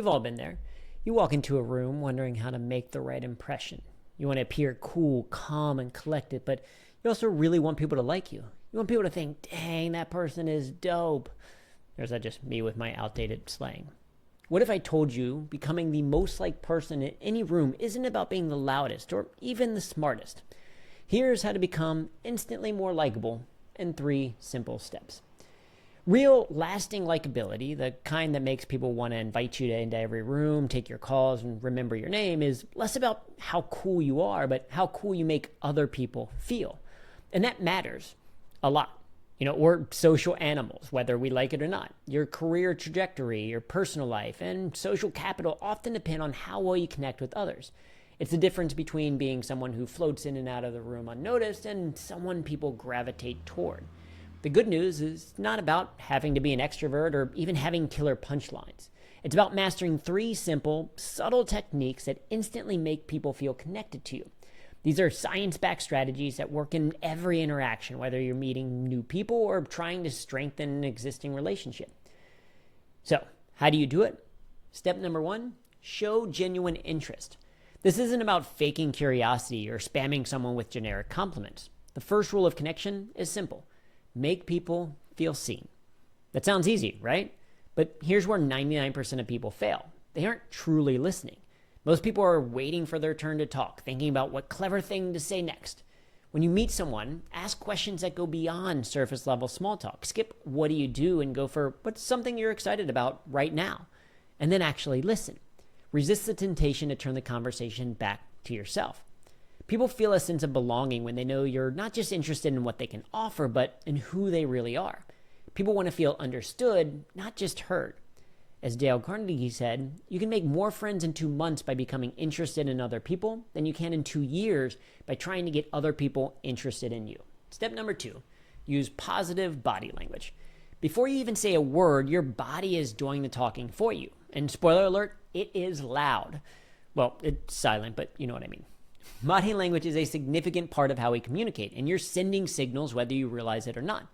We've all been there. You walk into a room wondering how to make the right impression. You want to appear cool, calm, and collected, but you also really want people to like you. You want people to think, dang, that person is dope. Or is that just me with my outdated slang? What if I told you becoming the most liked person in any room isn't about being the loudest or even the smartest? Here's how to become instantly more likable in 3 simple steps. Real, lasting likability, the kind that makes people want to invite you into every room, take your calls, and remember your name, is less about how cool you are, but how cool you make other people feel. And that matters a lot. We're social animals, whether we like it or not. Your career trajectory, your personal life, and social capital often depend on how well you connect with others. It's the difference between being someone who floats in and out of the room unnoticed and someone people gravitate toward. The good news is not about having to be an extrovert or even having killer punchlines. It's about mastering 3 simple, subtle techniques that instantly make people feel connected to you. These are science-backed strategies that work in every interaction, whether you're meeting new people or trying to strengthen an existing relationship. So, how do you do it? Step number 1, show genuine interest. This isn't about faking curiosity or spamming someone with generic compliments. The first rule of connection is simple. Make people feel seen. That sounds easy, right? But here's where 99% of people fail. They aren't truly listening. Most people are waiting for their turn to talk, thinking about what clever thing to say next. When you meet someone, ask questions that go beyond surface level small talk. Skip what do you do and go for what's something you're excited about right now. And then actually listen. Resist the temptation to turn the conversation back to yourself. People feel a sense of belonging when they know you're not just interested in what they can offer, but in who they really are. People want to feel understood, not just heard. As Dale Carnegie said, you can make more friends in 2 months by becoming interested in other people than you can in 2 years by trying to get other people interested in you. Step number 2, use positive body language. Before you even say a word, your body is doing the talking for you. And spoiler alert, it is loud. Well, it's silent, but you know what I mean. Body language is a significant part of how we communicate, and you're sending signals whether you realize it or not.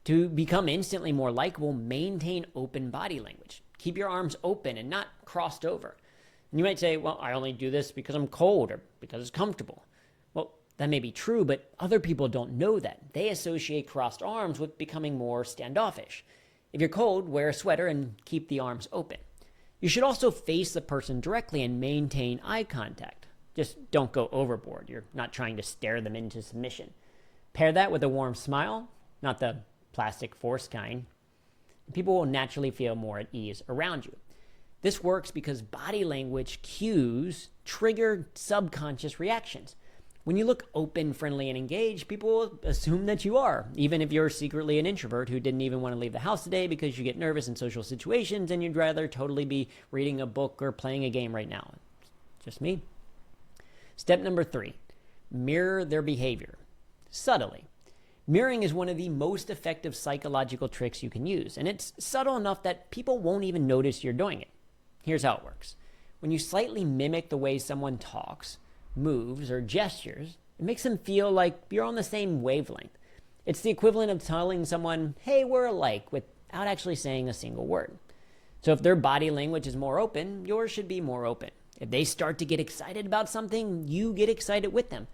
To become instantly more likable, maintain open body language. Keep your arms open and not crossed over. And you might say, well, I only do this because I'm cold or because it's comfortable. Well, that may be true, but other people don't know that. They associate crossed arms with becoming more standoffish. If you're cold, wear a sweater and keep the arms open. You should also face the person directly and maintain eye contact. Just don't go overboard. You're not trying to stare them into submission. Pair that with a warm smile, not the plastic force kind. People will naturally feel more at ease around you. This works because body language cues trigger subconscious reactions. When you look open, friendly, and engaged, people will assume that you are, even if you're secretly an introvert who didn't even want to leave the house today because you get nervous in social situations and you'd rather totally be reading a book or playing a game right now. Just me. Step number 3, mirror their behavior subtly. Mirroring is one of the most effective psychological tricks you can use, and it's subtle enough that people won't even notice you're doing it. Here's how it works. When you slightly mimic the way someone talks, moves, or gestures, it makes them feel like you're on the same wavelength. It's the equivalent of telling someone, hey, we're alike, without actually saying a single word. So if their body language is more open, yours should be more open. If they start to get excited about something, you get excited with them.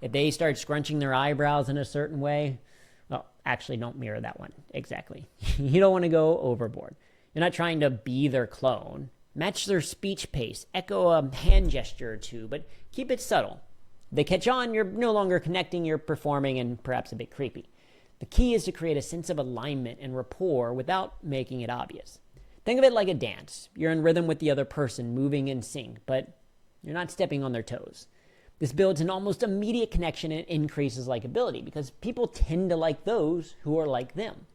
If they start scrunching their eyebrows in a certain way, well, actually don't mirror that one exactly. You don't want to go overboard. You're not trying to be their clone. Match their speech pace, echo a hand gesture or two, but keep it subtle. If they catch on, you're no longer connecting, you're performing, and perhaps a bit creepy. The key is to create a sense of alignment and rapport without making it obvious. Think of it like a dance. You're in rhythm with the other person, moving in sync, but you're not stepping on their toes. This builds an almost immediate connection and increases likability because people tend to like those who are like them.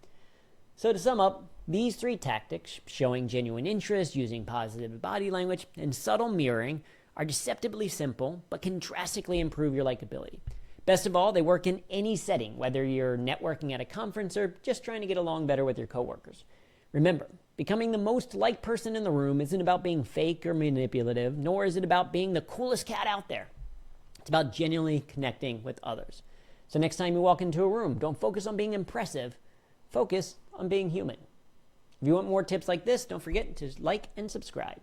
So to sum up, these 3 tactics, showing genuine interest, using positive body language, and subtle mirroring, are deceptively simple but can drastically improve your likability. Best of all, they work in any setting, whether you're networking at a conference or just trying to get along better with your coworkers. Remember, becoming the most liked person in the room isn't about being fake or manipulative, nor is it about being the coolest cat out there. It's about genuinely connecting with others. So next time you walk into a room, don't focus on being impressive. Focus on being human. If you want more tips like this, don't forget to like and subscribe.